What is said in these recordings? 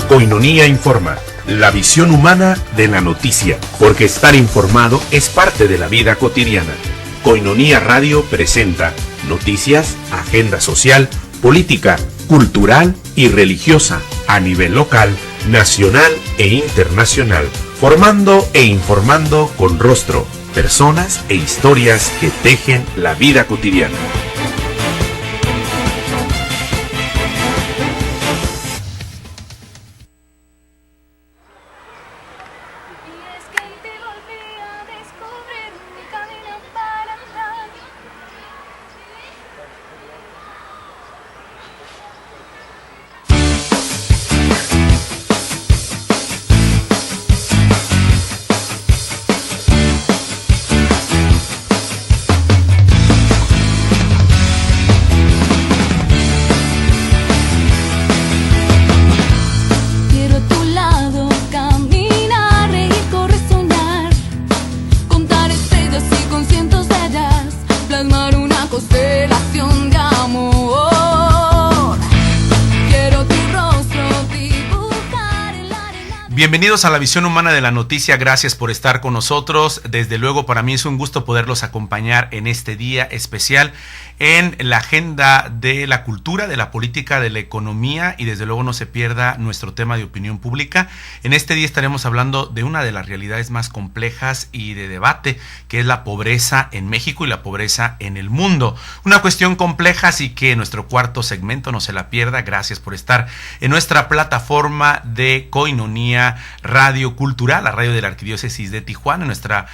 Koinonia Informa, la visión humana de la noticia, porque estar informado es parte de la vida cotidiana. Koinonia Radio presenta noticias, agenda social, política, cultural y religiosa a nivel local, nacional e internacional, formando e informando con rostro, personas e historias que tejen la vida cotidiana. Bienvenidos a la visión humana de la noticia, gracias por estar con nosotros. Desde luego para mí es un gusto poderlos acompañar en este día especial en la agenda de la cultura, de la política, de la economía y desde luego no se pierda nuestro tema de opinión pública. En este día estaremos hablando de una de las realidades más complejas y de debate, que es la pobreza en México y la pobreza en el mundo. Una cuestión compleja, así que nuestro cuarto segmento no se la pierda. Gracias por estar en nuestra plataforma de Koinonia Radio Cultural, la radio de la Arquidiócesis de Tijuana, en nuestra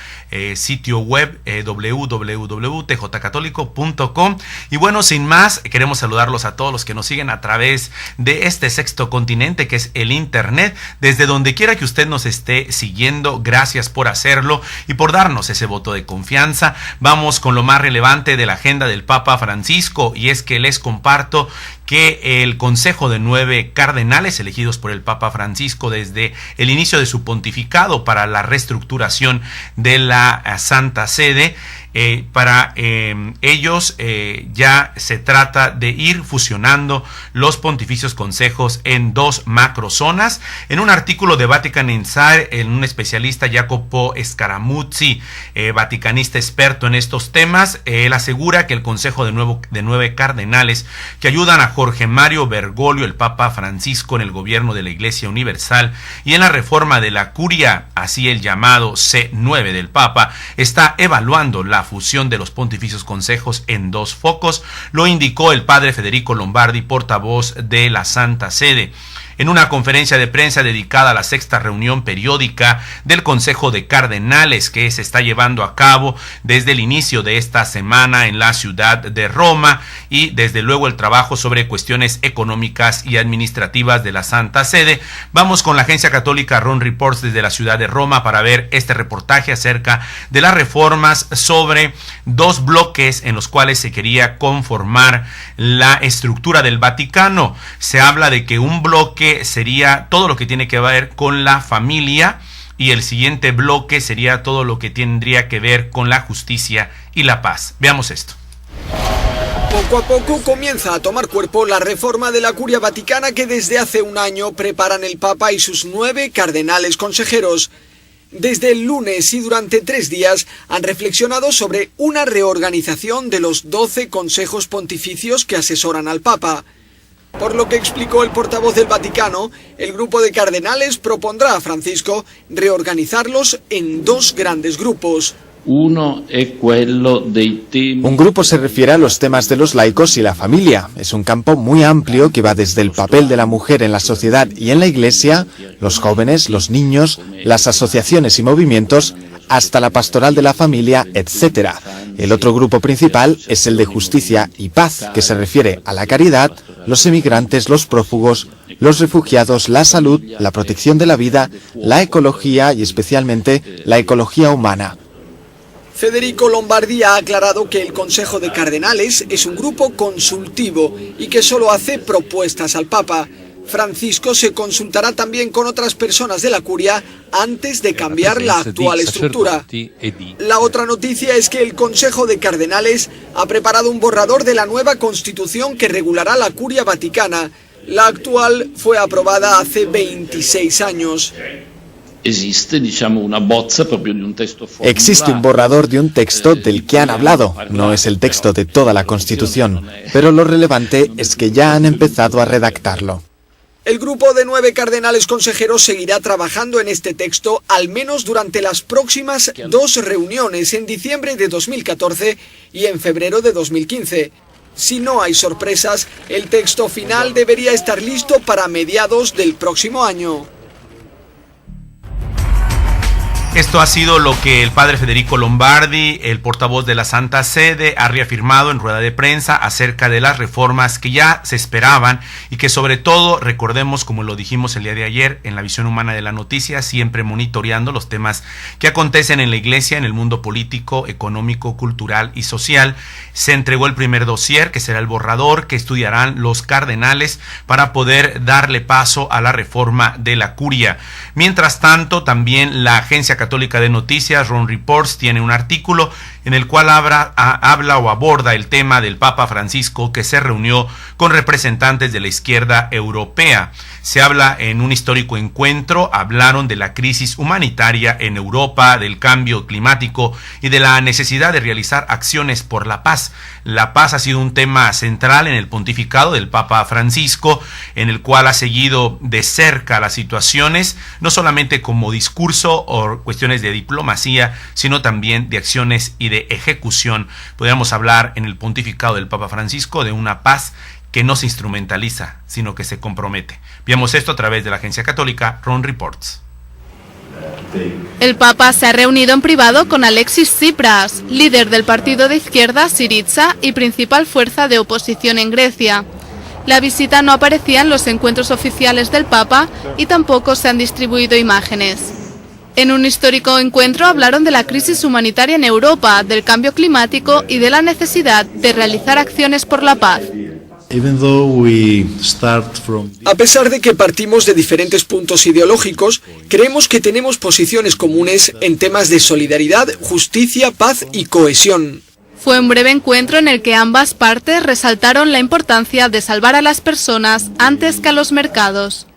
sitio web www.tjcatólico.com. Y bueno, sin más, queremos saludarlos a todos los que nos siguen a través de este sexto continente que es el internet, desde donde quiera que usted nos esté siguiendo. Gracias por hacerlo y por darnos ese voto de confianza. Vamos con lo más relevante de la agenda del Papa Francisco, y es que les comparto que el Consejo de 9 cardenales elegidos por el Papa Francisco desde el inicio de su pontificado para la reestructuración de la Santa Sede, para ellos ya se trata de ir fusionando los pontificios consejos en dos macrozonas. En un artículo de Vatican Insider, en un especialista, Jacopo Scaramuzzi, vaticanista experto en estos temas, él asegura que el Consejo de 9 cardenales que ayudan a Jorge Mario Bergoglio, el Papa Francisco, en el gobierno de la Iglesia Universal y en la reforma de la Curia, así el llamado C9 del Papa, está evaluando la fusión de los pontificios consejos en dos focos. Lo indicó el padre Federico Lombardi, portavoz de la Santa Sede, en una conferencia de prensa dedicada a la sexta reunión periódica del Consejo de Cardenales que se está llevando a cabo desde el inicio de esta semana en la ciudad de Roma, y desde luego el trabajo sobre cuestiones económicas y administrativas de la Santa Sede. Vamos con la agencia católica Ron Reports desde la ciudad de Roma para ver este reportaje acerca de las reformas sobre dos bloques en los cuales se quería conformar la estructura del Vaticano. Se habla de que un bloque sería todo lo que tiene que ver con la familia y el siguiente bloque sería todo lo que tendría que ver con la justicia y la paz. Veamos esto. Poco a poco comienza a tomar cuerpo la reforma de la Curia Vaticana que desde hace un año preparan el Papa y sus 9 cardenales consejeros. Desde el lunes y durante 3 días han reflexionado sobre una reorganización de los 12 consejos pontificios que asesoran al Papa. Por lo que explicó el portavoz del Vaticano, el grupo de cardenales propondrá a Francisco reorganizarlos en 2 grandes grupos. Un grupo se refiere a los temas de los laicos y la familia. Es un campo muy amplio que va desde el papel de la mujer en la sociedad y en la Iglesia, los jóvenes, los niños, las asociaciones y movimientos, hasta la pastoral de la familia, etc. El otro grupo principal es el de justicia y paz, que se refiere a la caridad, los emigrantes, los prófugos, los refugiados, la salud, la protección de la vida, la ecología y especialmente la ecología humana. Federico Lombardi ha aclarado que el Consejo de Cardenales es un grupo consultivo y que solo hace propuestas al Papa. Francisco se consultará también con otras personas de la Curia antes de cambiar la actual estructura. La otra noticia es que el Consejo de Cardenales ha preparado un borrador de la nueva Constitución que regulará la Curia Vaticana. La actual fue aprobada hace 26 años. Existe un borrador de un texto del que han hablado. No es el texto de toda la Constitución, pero lo relevante es que ya han empezado a redactarlo. El grupo de 9 cardenales consejeros seguirá trabajando en este texto al menos durante las próximas 2 reuniones en diciembre de 2014 y en febrero de 2015. Si no hay sorpresas, el texto final debería estar listo para mediados del próximo año. Esto ha sido lo que el padre Federico Lombardi, el portavoz de la Santa Sede, ha reafirmado en rueda de prensa acerca de las reformas que ya se esperaban y que sobre todo, recordemos, como lo dijimos el día de ayer, en la visión humana de la noticia, siempre monitoreando los temas que acontecen en la Iglesia, en el mundo político, económico, cultural y social. Se entregó el primer dossier, que será el borrador que estudiarán los cardenales para poder darle paso a la reforma de la curia. Mientras tanto, también la Agencia Católica de Noticias, Ron Reports, tiene un artículo en el cual habla o aborda el tema del Papa Francisco, que se reunió con representantes de la izquierda europea. Se habla en un histórico encuentro, hablaron de la crisis humanitaria en Europa, del cambio climático y de la necesidad de realizar acciones por la paz. La paz ha sido un tema central en el pontificado del Papa Francisco, en el cual ha seguido de cerca las situaciones, no solamente como discurso o cuestiones de diplomacia, sino también de acciones y de ejecución. Podríamos hablar en el pontificado del Papa Francisco de una paz que no se instrumentaliza, sino que se compromete. Veamos esto a través de la agencia católica Ron Reports. El Papa se ha reunido en privado con Alexis Tsipras, líder del partido de izquierda Syriza y principal fuerza de oposición en Grecia. La visita no aparecía en los encuentros oficiales del Papa y tampoco se han distribuido imágenes. En un histórico encuentro hablaron de la crisis humanitaria en Europa, del cambio climático y de la necesidad de realizar acciones por la paz. A pesar de que partimos de diferentes puntos ideológicos, creemos que tenemos posiciones comunes en temas de solidaridad, justicia, paz y cohesión. Fue un breve encuentro en el que ambas partes resaltaron la importancia de salvar a las personas antes que a los mercados.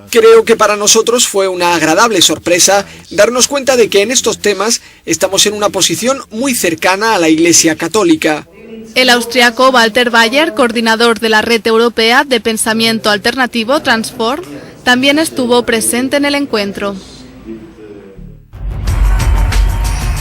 Creo que para nosotros fue una agradable sorpresa darnos cuenta de que en estos temas estamos en una posición muy cercana a la Iglesia Católica. El austriaco Walter Bayer, coordinador de la Red Europea de Pensamiento Alternativo Transform, también estuvo presente en el encuentro.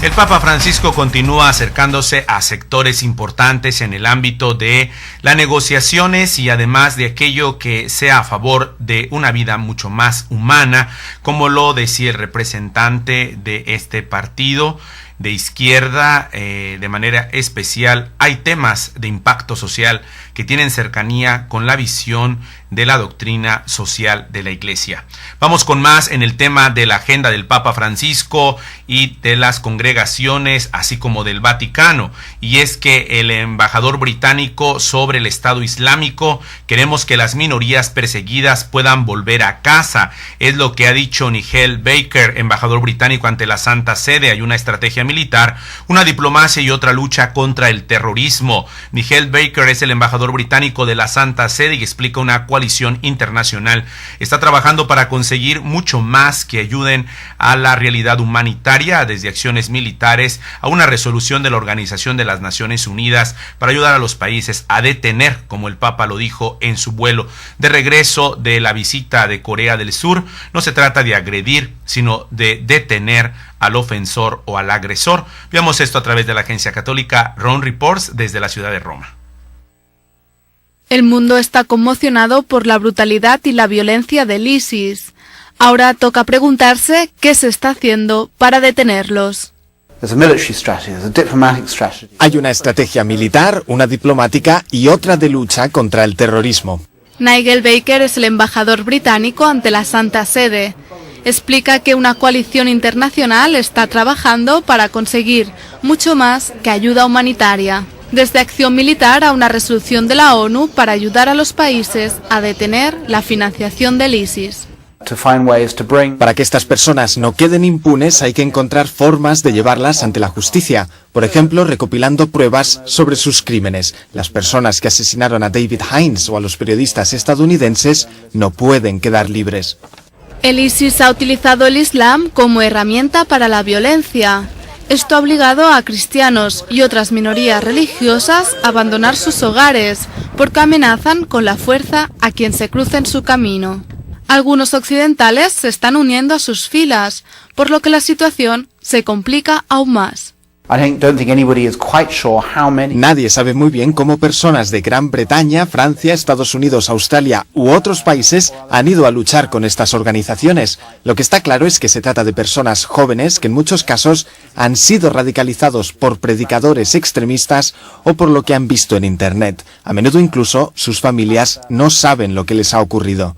El Papa Francisco continúa acercándose a sectores importantes en el ámbito de las negociaciones y además de aquello que sea a favor de una vida mucho más humana, como lo decía el representante de este partido de izquierda, de manera especial. Hay temas de impacto social que tienen cercanía con la visión de la doctrina social de la Iglesia. Vamos con más en el tema de la agenda del Papa Francisco y de las congregaciones, así como del Vaticano. Y es que el embajador británico sobre el Estado Islámico: queremos que las minorías perseguidas puedan volver a casa. Es lo que ha dicho Nigel Baker, embajador británico ante la Santa Sede. Hay una estrategia militar, una diplomacia y otra lucha contra el terrorismo. Nigel Baker es el embajador británico de la Santa Sede y explica una coalición internacional. Está trabajando para conseguir mucho más que ayuden a la realidad humanitaria, desde acciones militares a una resolución de la Organización de las Naciones Unidas para ayudar a los países a detener, como el Papa lo dijo en su vuelo de regreso de la visita de Corea del Sur. No se trata de agredir, sino de detener al ofensor o al agresor. Veamos esto a través de la agencia católica Ron Reports desde la ciudad de Roma. El mundo está conmocionado por la brutalidad y la violencia del ISIS. Ahora toca preguntarse qué se está haciendo para detenerlos. Hay una estrategia militar, una diplomática y otra de lucha contra el terrorismo. Nigel Baker es el embajador británico ante la Santa Sede. Explica que una coalición internacional está trabajando para conseguir mucho más que ayuda humanitaria, desde acción militar a una resolución de la ONU para ayudar a los países a detener la financiación del ISIS. Para que estas personas no queden impunes hay que encontrar formas de llevarlas ante la justicia, por ejemplo recopilando pruebas sobre sus crímenes. Las personas que asesinaron a David Hines o a los periodistas estadounidenses no pueden quedar libres. El ISIS ha utilizado el Islam como herramienta para la violencia. Esto ha obligado a cristianos y otras minorías religiosas a abandonar sus hogares porque amenazan con la fuerza a quien se cruce en su camino. Algunos occidentales se están uniendo a sus filas, por lo que la situación se complica aún más. Nadie sabe muy bien cómo personas de Gran Bretaña, Francia, Estados Unidos, Australia u otros países han ido a luchar con estas organizaciones. Lo que está claro es que se trata de personas jóvenes que en muchos casos han sido radicalizados por predicadores extremistas o por lo que han visto en Internet. A menudo incluso sus familias no saben lo que les ha ocurrido.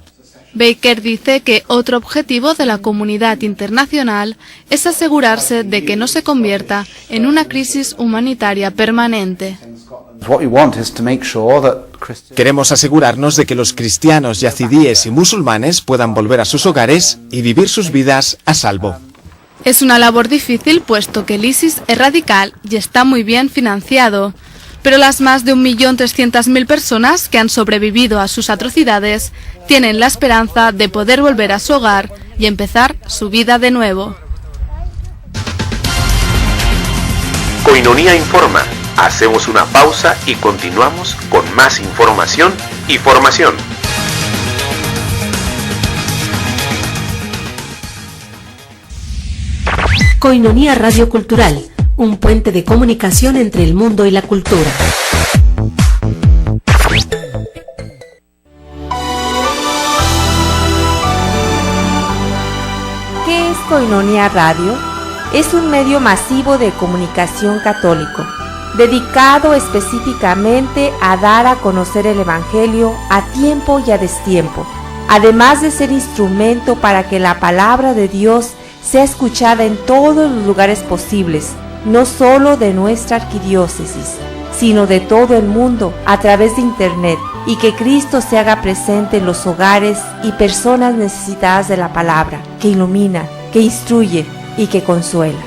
Baker dice que otro objetivo de la comunidad internacional es asegurarse de que no se convierta en una crisis humanitaria permanente. Queremos asegurarnos de que los cristianos, yazidíes y musulmanes puedan volver a sus hogares y vivir sus vidas a salvo. Es una labor difícil puesto que el ISIS es radical y está muy bien financiado. Pero las más de 1.300.000 personas que han sobrevivido a sus atrocidades tienen la esperanza de poder volver a su hogar y empezar su vida de nuevo. Koinonia Informa. Hacemos una pausa y continuamos con más información y formación. Koinonia Radio Cultural. Un puente de comunicación entre el mundo y la cultura. ¿Qué es Koinonia Radio? Es un medio masivo de comunicación católico, dedicado específicamente a dar a conocer el Evangelio a tiempo y a destiempo, además de ser instrumento para que la palabra de Dios sea escuchada en todos los lugares posibles, no solo de nuestra arquidiócesis, sino de todo el mundo a través de Internet, y que Cristo se haga presente en los hogares y personas necesitadas de la palabra, que ilumina, que instruye y que consuela.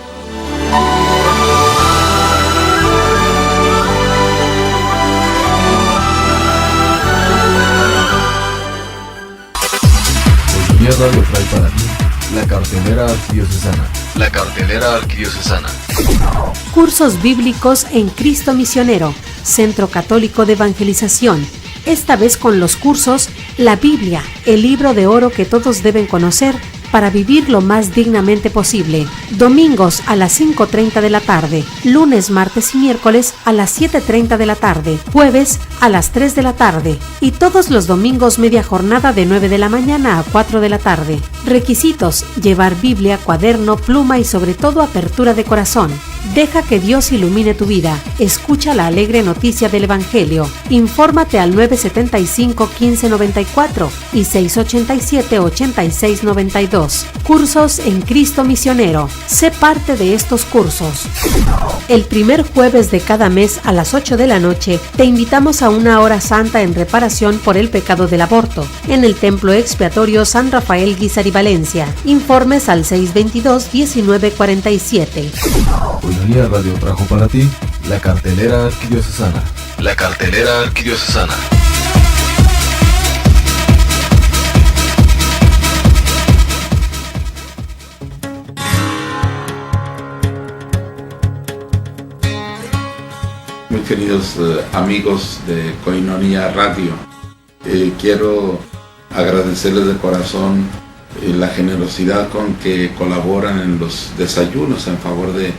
Koinonia Radio trae para ti la cartelera arquidiocesana. La cartelera arquidiocesana. Cursos bíblicos en Cristo Misionero, Centro Católico de Evangelización. Esta vez con los cursos La Biblia, el libro de oro que todos deben conocer para vivir lo más dignamente posible. Domingos a las 5:30 de la tarde, lunes, martes y miércoles a las 7:30 de la tarde, jueves a las 3 de la tarde y todos los domingos media jornada de 9 de la mañana a 4 de la tarde. Requisitos: llevar Biblia, cuaderno, pluma y sobre todo apertura de corazón. Deja que Dios ilumine tu vida. Escucha la alegre noticia del Evangelio. Infórmate al 975-1594 y 687-8692. Cursos en Cristo Misionero. Sé parte de estos cursos. El primer jueves de cada mes a las 8 de la noche te invitamos a una hora santa en reparación por el pecado del aborto en el Templo Expiatorio San Rafael Guízar y Valencia. Informes al 622-1947. Koinonia Radio trajo para ti la cartelera arquidiocesana. La cartelera arquidiocesana. Muy queridos amigos de Koinonia Radio, quiero agradecerles de corazón la generosidad con que colaboran en los desayunos en favor de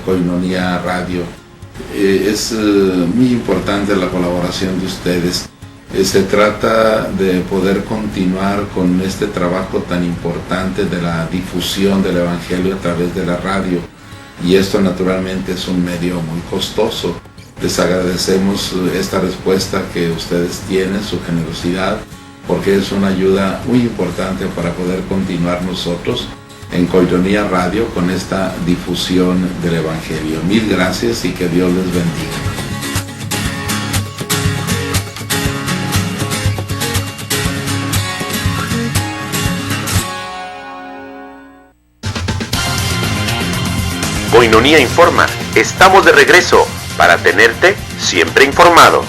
Koinonia Radio. Es muy importante la colaboración de ustedes. Se trata de poder continuar con este trabajo tan importante de la difusión del Evangelio a través de la radio, y esto naturalmente es un medio muy costoso. Les agradecemos esta respuesta que ustedes tienen, su generosidad, porque es una ayuda muy importante para poder continuar nosotros en Koinonia Radio con esta difusión del Evangelio. Mil gracias y que Dios les bendiga. Koinonia Informa. Estamos de regreso para tenerte siempre informado.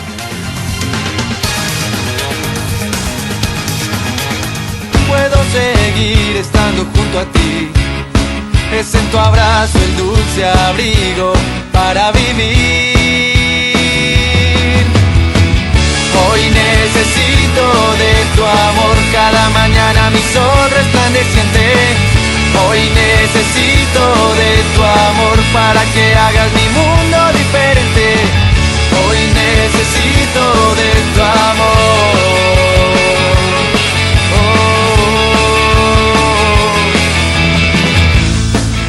Puedo seguir estando junto a ti. Es en tu abrazo el dulce abrigo para vivir. Hoy necesito de tu amor, cada mañana mi sol resplandeciente. Hoy necesito de tu amor para que hagas mi mundo diferente. Hoy necesito de tu amor.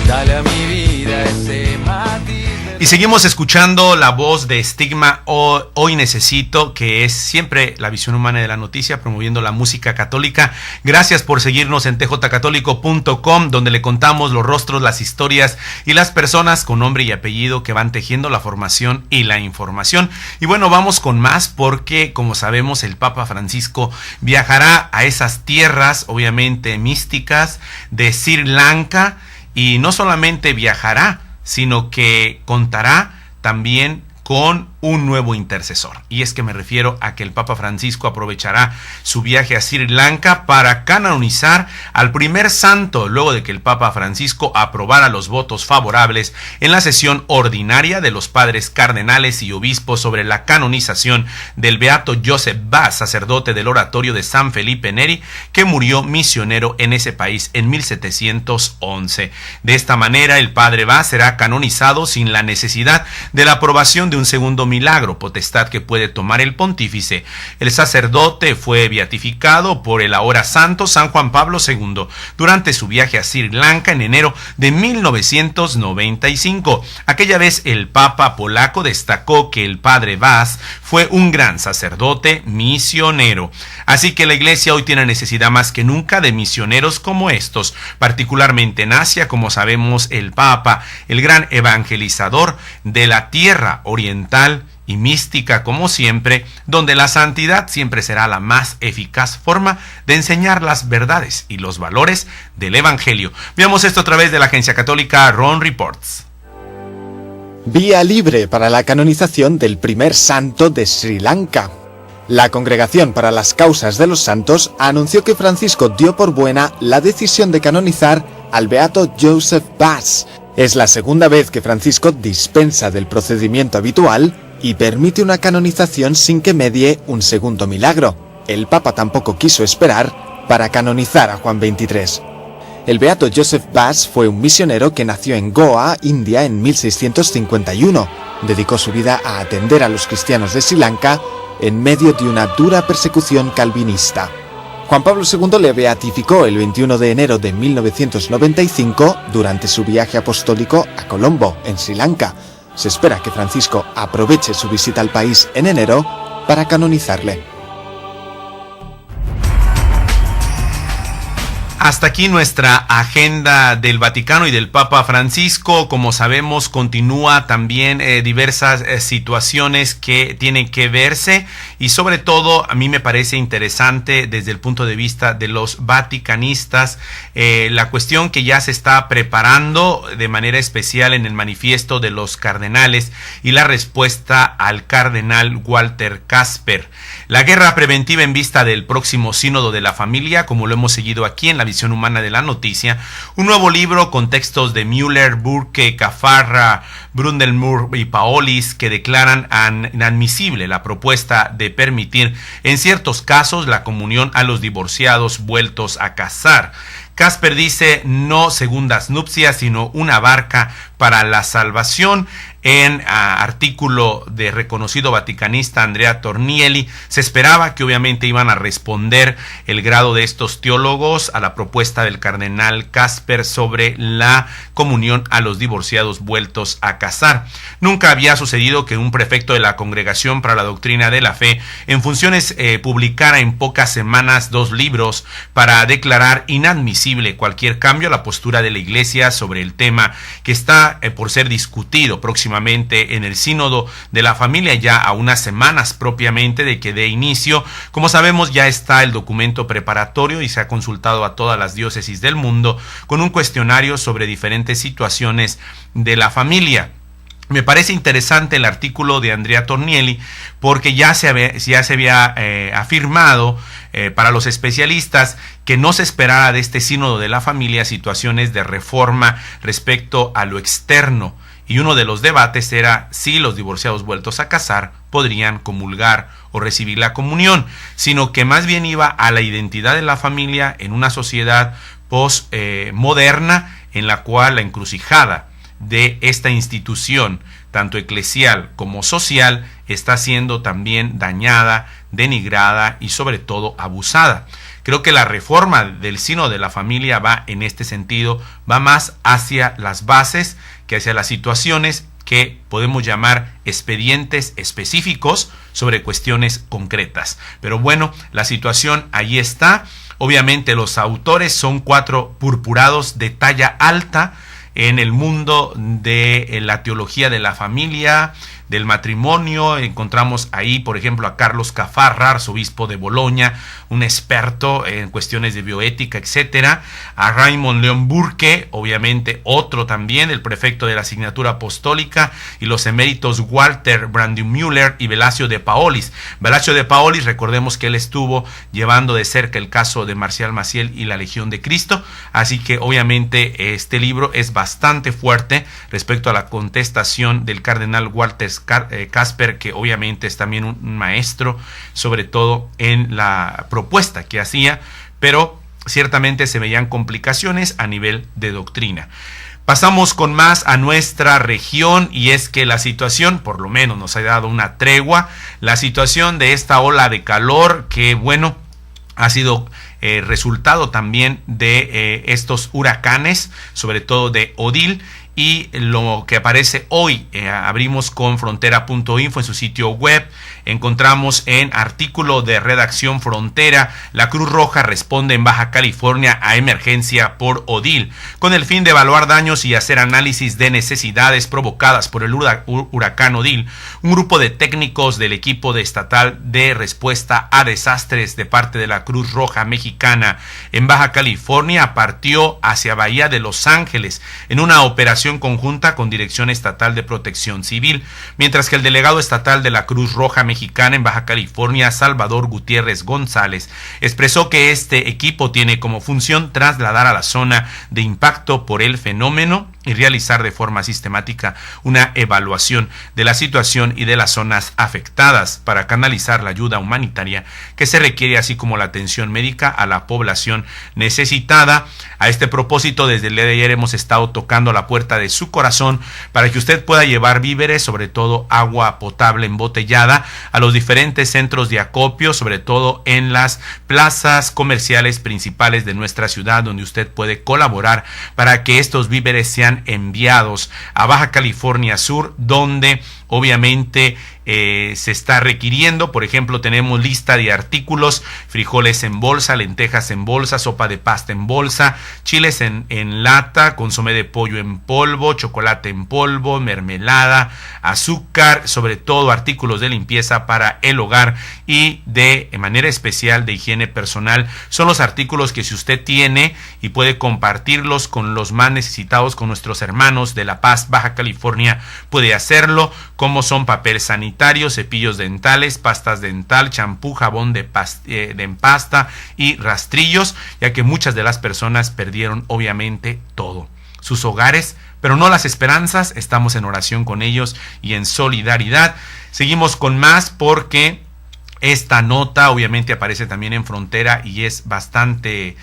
Dale a mi vida ese matiz. Y seguimos escuchando la voz de Estigma, Hoy Necesito, que es siempre la visión humana de la noticia, promoviendo la música católica. Gracias por seguirnos en tjcatólico.com, donde le contamos los rostros, las historias y las personas con nombre y apellido que van tejiendo la formación y la información. Y bueno, vamos con más porque, como sabemos, el Papa Francisco viajará a esas tierras, obviamente místicas, de Sri Lanka, y no solamente viajará, sino que contará también con un nuevo intercesor. Y es que me refiero a que el Papa Francisco aprovechará su viaje a Sri Lanka para canonizar al primer santo, luego de que el Papa Francisco aprobara los votos favorables en la sesión ordinaria de los padres cardenales y obispos sobre la canonización del beato Joseph Vaz, sacerdote del oratorio de San Felipe Neri, que murió misionero en ese país en 1711. De esta manera, el padre Vaz será canonizado sin la necesidad de la aprobación de un segundo milagro, potestad que puede tomar el pontífice. El sacerdote fue beatificado por el ahora santo San Juan Pablo II durante su viaje a Sri Lanka en enero de 1995. Aquella vez el Papa polaco destacó que el padre Vaz fue un gran sacerdote misionero. Así que la Iglesia hoy tiene necesidad más que nunca de misioneros como estos, particularmente en Asia, como sabemos, el Papa, el gran evangelizador de la tierra oriental y mística, como siempre, donde la santidad siempre será la más eficaz forma de enseñar las verdades y los valores del Evangelio. Veamos esto a través de la agencia católica Ron Reports. Vía libre para la canonización del primer santo de Sri Lanka. La Congregación para las Causas de los Santos anunció que Francisco dio por buena la decisión de canonizar al beato Joseph Vaz. Es la segunda vez que Francisco dispensa del procedimiento habitual y permite una canonización sin que medie un segundo milagro. El Papa tampoco quiso esperar para canonizar a Juan XXIII. El beato Joseph Vaz fue un misionero que nació en Goa, India, en 1651. Dedicó su vida a atender a los cristianos de Sri Lanka en medio de una dura persecución calvinista. Juan Pablo II le beatificó el 21 de enero de 1995 durante su viaje apostólico a Colombo, en Sri Lanka. Se espera que Francisco aproveche su visita al país en enero para canonizarle. Hasta aquí nuestra agenda del Vaticano y del Papa Francisco. Como sabemos, continúa también diversas situaciones que tienen que verse, y sobre todo a mí me parece interesante desde el punto de vista de los vaticanistas la cuestión que ya se está preparando de manera especial en el manifiesto de los cardenales y la respuesta al cardenal Walter Kasper. La guerra preventiva en vista del próximo sínodo de la familia, como lo hemos seguido aquí en la visión humana de la noticia, un nuevo libro con textos de Müller, Burke, Cafarra, Brundelmoor y Paolis que declaran inadmisible la propuesta de permitir en ciertos casos la comunión a los divorciados vueltos a casar. Kasper dice no segundas nupcias, sino una barca para la salvación. En artículo de reconocido vaticanista Andrea Tornielli, se esperaba que obviamente iban a responder el grado de estos teólogos a la propuesta del cardenal Kasper sobre la comunión a los divorciados vueltos a casar. Nunca había sucedido que un prefecto de la Congregación para la Doctrina de la Fe en funciones publicara en pocas semanas 2 libros para declarar inadmisible cualquier cambio a la postura de la Iglesia sobre el tema que está por ser discutido próximamente próximamente en el Sínodo de la Familia, ya a unas semanas propiamente de que dé inicio. Como sabemos, ya está el documento preparatorio y se ha consultado a todas las diócesis del mundo con un cuestionario sobre diferentes situaciones de la familia. Me parece interesante el artículo de Andrea Tornielli porque ya se había afirmado para los especialistas que no se esperara de este sínodo de la familia situaciones de reforma respecto a lo externo. Y uno de los debates era si los divorciados vueltos a casar podrían comulgar o recibir la comunión, sino que más bien iba a la identidad de la familia en una sociedad postmoderna en la cual la encrucijada de esta institución, tanto eclesial como social, está siendo también dañada, denigrada y sobre todo abusada. Creo que la reforma del Sínodo de la Familia va en este sentido, va más hacia las bases que hacia las situaciones que podemos llamar expedientes específicos sobre cuestiones concretas. Pero bueno, la situación ahí está. Obviamente los autores son 4 purpurados de talla alta en el mundo de la teología de la familia, del matrimonio. Encontramos ahí, por ejemplo, a Carlos Cafarra, arzobispo de Boloña, un experto en cuestiones de bioética, etcétera. A Raymond León Burke, obviamente otro también, el prefecto de la asignatura apostólica, y los eméritos Walter Brandimüller y Velasio de Paolis. Velasio de Paolis, recordemos que él estuvo llevando de cerca el caso de Marcial Maciel y la Legión de Cristo, así que obviamente este libro es bastante fuerte respecto a la contestación del cardenal Walter Casper, que obviamente es también un maestro, sobre todo en la propuesta que hacía, pero ciertamente se veían complicaciones a nivel de doctrina. Pasamos con más a nuestra región, y es que la situación, por lo menos nos ha dado una tregua, la situación de esta ola de calor que, bueno, ha sido resultado también de estos huracanes, sobre todo de Odil. Y lo que aparece hoy, abrimos con frontera.info en su sitio web, encontramos en artículo de redacción Frontera: la Cruz Roja responde en Baja California a emergencia por Odil, con el fin de evaluar daños y hacer análisis de necesidades provocadas por el huracán Odil. Un grupo de técnicos del equipo de estatal de respuesta a desastres de parte de la Cruz Roja Mexicana en Baja California partió hacia Bahía de Los Ángeles en una operación conjunta con Dirección Estatal de Protección Civil, mientras que el delegado estatal de la Cruz Roja Mexicana en Baja California, Salvador Gutiérrez González, expresó que este equipo tiene como función trasladar a la zona de impacto por el fenómeno y realizar de forma sistemática una evaluación de la situación y de las zonas afectadas para canalizar la ayuda humanitaria que se requiere, así como la atención médica a la población necesitada. A este propósito, desde el día de ayer hemos estado tocando la puerta de su corazón para que usted pueda llevar víveres, sobre todo agua potable embotellada, a los diferentes centros de acopio, sobre todo en las plazas comerciales principales de nuestra ciudad, donde usted puede colaborar para que estos víveres sean enviados a Baja California Sur, donde obviamente se está requiriendo. Por ejemplo, tenemos lista de artículos: frijoles en bolsa, lentejas en bolsa, sopa de pasta en bolsa, chiles en lata, consomé de pollo en polvo, chocolate en polvo, mermelada, azúcar, sobre todo artículos de limpieza para el hogar y de manera especial de higiene personal. Son los artículos que, si usted tiene y puede compartirlos con los más necesitados, con nuestros hermanos de La Paz, Baja California, puede hacerlo, como son papel sanitario, cepillos dentales, pastas dental, champú, jabón de pasta y rastrillos, ya que muchas de las personas perdieron obviamente todo, sus hogares, pero no las esperanzas. Estamos en oración con ellos y en solidaridad. Seguimos con más, porque esta nota obviamente aparece también en Frontera y es bastante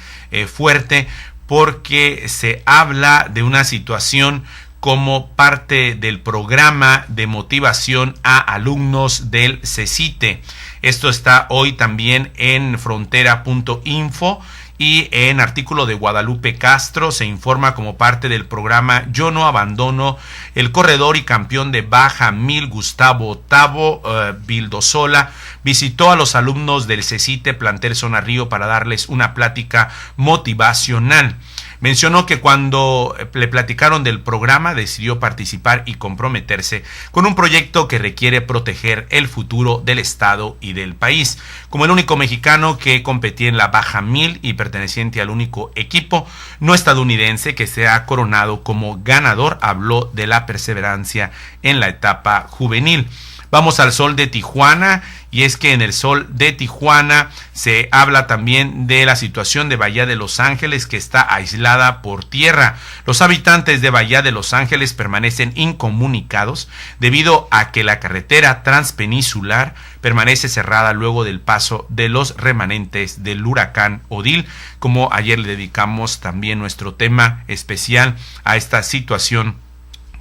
fuerte, porque se habla de una situación como parte del programa de motivación a alumnos del CECITE. Esto está hoy también en frontera.info, y en artículo de Guadalupe Castro se informa como parte del programa Yo no abandono. El corredor y campeón de Baja 1000 Gustavo Otavo Vildosola visitó a los alumnos del CECITE plantel Zona Río para darles una plática motivacional. Mencionó que cuando le platicaron del programa decidió participar y comprometerse con un proyecto que requiere proteger el futuro del Estado y del país. Como el único mexicano que competía en la Baja 1000 y perteneciente al único equipo no estadounidense que se ha coronado como ganador, habló de la perseverancia en la etapa juvenil. Vamos al Sol de Tijuana, y es que en el Sol de Tijuana se habla también de la situación de Bahía de Los Ángeles, que está aislada por tierra. Los habitantes de Bahía de Los Ángeles permanecen incomunicados debido a que la carretera transpeninsular permanece cerrada luego del paso de los remanentes del huracán Odile. Como ayer le dedicamos también nuestro tema especial a esta situación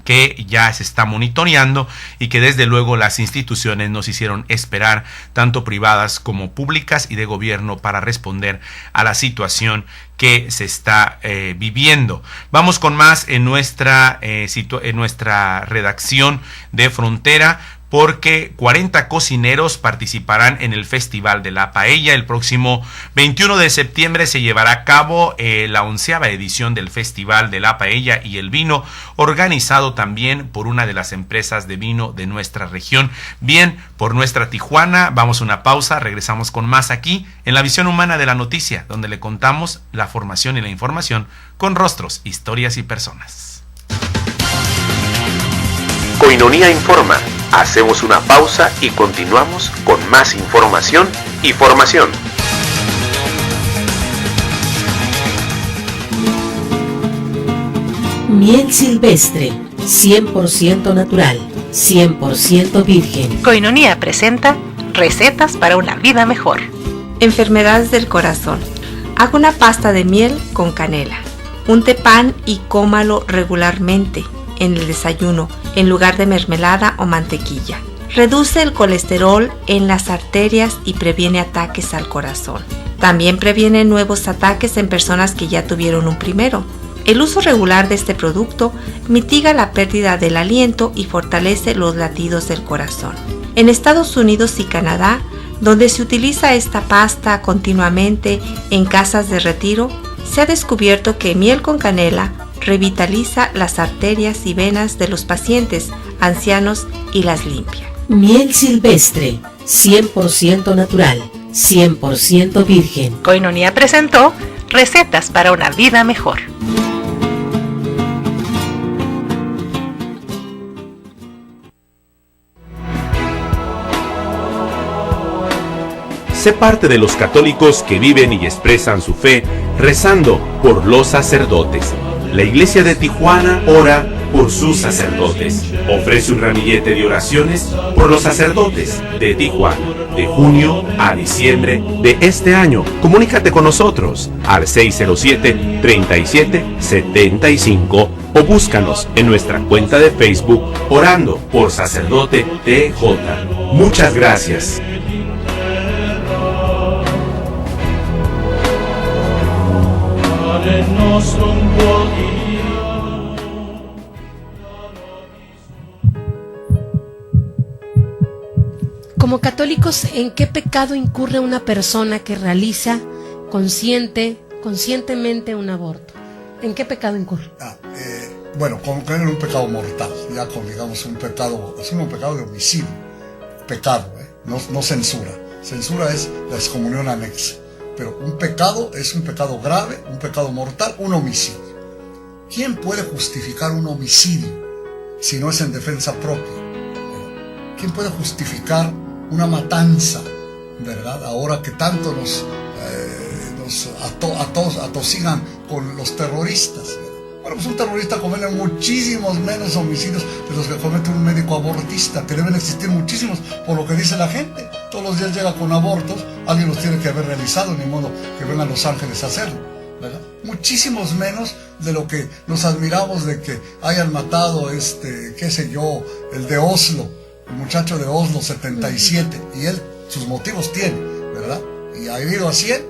que ya se está monitoreando y que desde luego las instituciones nos hicieron esperar, tanto privadas como públicas y de gobierno, para responder a la situación que se está viviendo. Vamos con más en nuestra redacción de Frontera, porque 40 cocineros participarán en el Festival de la Paella. El próximo 21 de septiembre se llevará a cabo la 11ª edición del Festival de la Paella y el Vino, organizado también por una de las empresas de vino de nuestra región. Bien, por nuestra Tijuana, vamos a una pausa, regresamos con más aquí en La Visión Humana de la Noticia, donde le contamos la formación y la información con rostros, historias y personas. Koinonia Informa. Hacemos una pausa y continuamos con más información y formación. Miel silvestre, 100% natural, 100% virgen. Koinonia presenta recetas para una vida mejor. Enfermedades del corazón. Haga una pasta de miel con canela. Unte pan y cómalo regularmente en el desayuno, en lugar de mermelada o mantequilla. Reduce el colesterol en las arterias y previene ataques al corazón. También previene nuevos ataques en personas que ya tuvieron un primero. El uso regular de este producto mitiga la pérdida del aliento y fortalece los latidos del corazón. En Estados Unidos y Canadá, donde se utiliza esta pasta continuamente en casas de retiro, se ha descubierto que miel con canela revitaliza las arterias y venas de los pacientes ancianos y las limpia. Miel silvestre, 100% natural, 100% virgen. Koinonia presentó recetas para una vida mejor. Sé parte de los católicos que viven y expresan su fe rezando por los sacerdotes. La Iglesia de Tijuana ora por sus sacerdotes. Ofrece un ramillete de oraciones por los sacerdotes de Tijuana, de junio a diciembre de este año. Comunícate con nosotros al 607-3775 o búscanos en nuestra cuenta de Facebook Orando por Sacerdote TJ. Muchas gracias. Como católicos, ¿en qué pecado incurre una persona que realiza conscientemente un aborto? ¿En qué pecado incurre? Bueno, como que en un pecado mortal, ya con, digamos, un pecado, es un pecado de homicidio, pecado, no censura. Censura es la excomunión anexa, pero un pecado es un pecado grave, un pecado mortal, un homicidio. ¿Quién puede justificar un homicidio si no es en defensa propia? ¿Quién puede justificar una matanza, verdad? Ahora que tanto nos atosigan con los terroristas, ¿verdad? Bueno, pues un terrorista comete muchísimos menos homicidios de los que comete un médico abortista, que deben existir muchísimos, por lo que dice la gente. Todos los días llega con abortos, alguien los tiene que haber realizado, ni modo que vengan a Los Ángeles a hacerlo, ¿verdad? Muchísimos menos de lo que nos admiramos de que hayan matado, qué sé yo, el de Oslo, el muchacho de Oslo 77, y él sus motivos tiene, ¿verdad? Y ha herido a 100,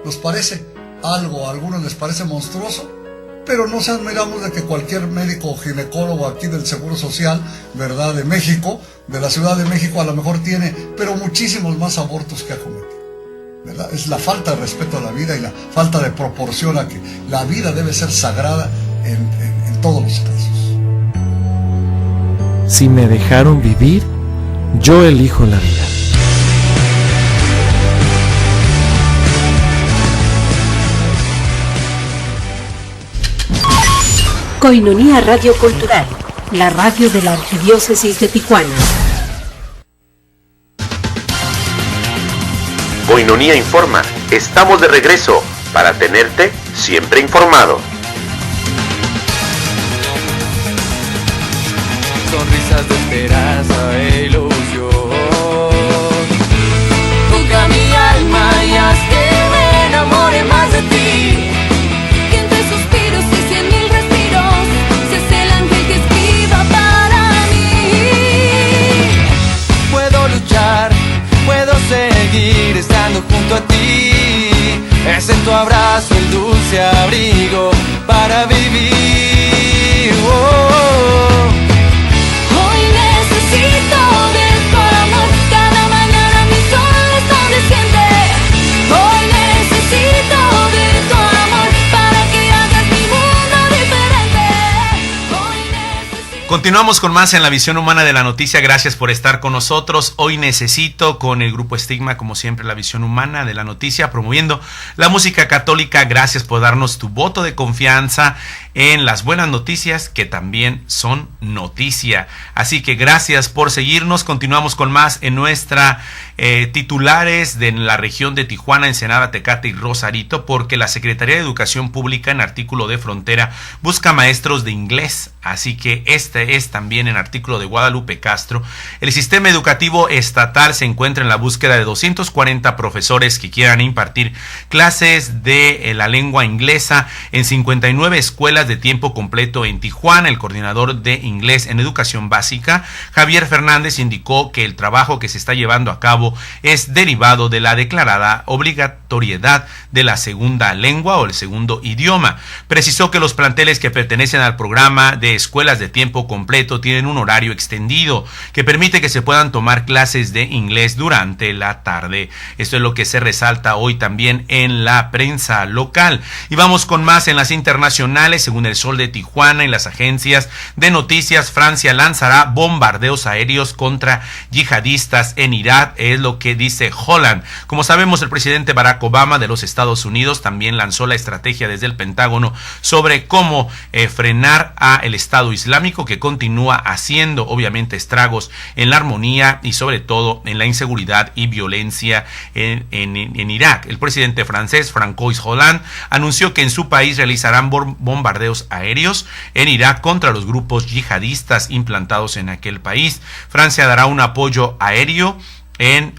nos parece algo, a algunos les parece monstruoso, pero nos admiramos de que cualquier médico o ginecólogo aquí del Seguro Social, ¿verdad?, de México, de la Ciudad de México, a lo mejor tiene, pero muchísimos más abortos que ha cometido. ¿verdad? Es la falta de respeto a la vida y la falta de proporción a que la vida debe ser sagrada en todos los casos. Si me dejaron vivir, yo elijo la vida. Koinonia Radio Cultural, la radio de la Arquidiócesis de Tijuana. Koinonia Informa. Estamos de regreso para tenerte siempre informado. Sonrisas de esperanza e ilusión. Toca mi alma y haz que me enamore más de ti. Que entre suspiros y 100,000 respiros seas el ángel que escriba para mí. Puedo luchar, puedo seguir estando junto a ti. Es en tu abrazo el dulce abrigo para vivir. Hoy necesito de tu amor. Cada mañana mi sol resplandeciente. Hoy necesito de tu amor para que hagas mi mundo diferente. Continuamos con más en la visión humana de la noticia. Gracias por estar con nosotros. Hoy necesito con el grupo Estigma, como siempre, la visión humana de la noticia, promoviendo la música católica. Gracias por darnos tu voto de confianza en las buenas noticias, que también son noticia. Así que gracias por seguirnos. Continuamos con más en nuestra titulares de la región de Tijuana, Ensenada, Tecate y Rosarito, porque la Secretaría de Educación Pública, en artículo de frontera, busca maestros de inglés. Así que este es también en artículo de Guadalupe Castro. El sistema educativo estatal se encuentra en la búsqueda de 240 profesores que quieran impartir clases de la lengua inglesa en 59 escuelas de tiempo completo en Tijuana. El coordinador de inglés en educación básica, Javier Fernández, indicó que el trabajo que se está llevando a cabo es derivado de la declarada obligatoriedad de la segunda lengua o el segundo idioma. Precisó que los planteles que pertenecen al programa de escuelas de tiempo completo tienen un horario extendido que permite que se puedan tomar clases de inglés durante la tarde. Esto es lo que se resalta hoy también en la prensa local. Y vamos con más en las internacionales. Según El Sol de Tijuana y las agencias de noticias, Francia lanzará bombardeos aéreos contra yihadistas en Irak. Es lo que dice Holland. Como sabemos, el presidente Barack Obama de los Estados Unidos también lanzó la estrategia desde el Pentágono sobre cómo frenar a el Estado Islámico, que continúa haciendo obviamente estragos en la armonía y sobre todo en la inseguridad y violencia en Irak. El presidente francés François Hollande anunció que en su país realizarán bombardeos aéreos en Irak contra los grupos yihadistas implantados en aquel país. Francia dará un apoyo aéreo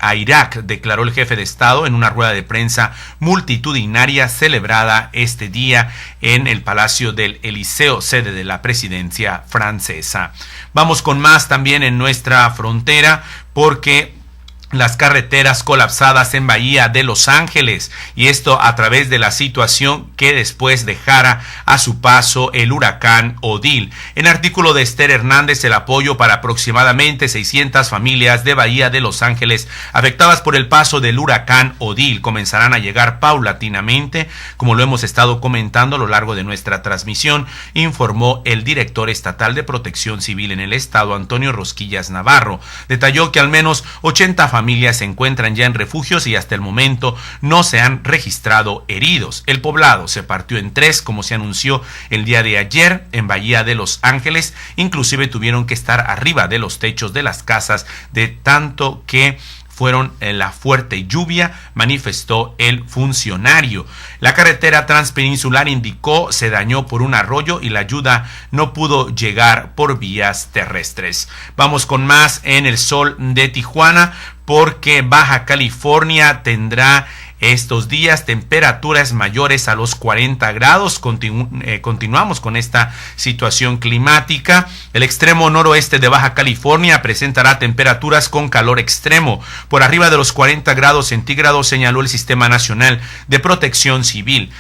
a Irak, declaró el jefe de Estado en una rueda de prensa multitudinaria celebrada este día en el Palacio del Eliseo, sede de la presidencia francesa. Vamos con más también en nuestra frontera, porque las carreteras colapsadas en Bahía de Los Ángeles, y esto a través de la situación que después dejara a su paso el huracán Odile. En artículo de Esther Hernández, el apoyo para aproximadamente 600 familias de Bahía de Los Ángeles afectadas por el paso del huracán Odile comenzarán a llegar paulatinamente, como lo hemos estado comentando a lo largo de nuestra transmisión, informó el director estatal de Protección Civil en el estado, Antonio Rosquillas Navarro. Detalló que al menos 80 familias se encuentran ya en refugios y hasta el momento no se han registrado heridos. El poblado se partió en 3, como se anunció el día de ayer en Bahía de Los Ángeles. Inclusive tuvieron que estar arriba de los techos de las casas de tanto que fueron la fuerte lluvia, manifestó el funcionario. La carretera transpeninsular, indicó, se dañó por un arroyo y la ayuda no pudo llegar por vías terrestres. Vamos con más en El Sol de Tijuana, porque Baja California tendrá estos días temperaturas mayores a los 40 grados. Continuamos con esta situación climática. El extremo noroeste de Baja California presentará temperaturas con calor extremo por arriba de los 40 grados centígrados, señaló el Sistema Nacional de Protección Civil.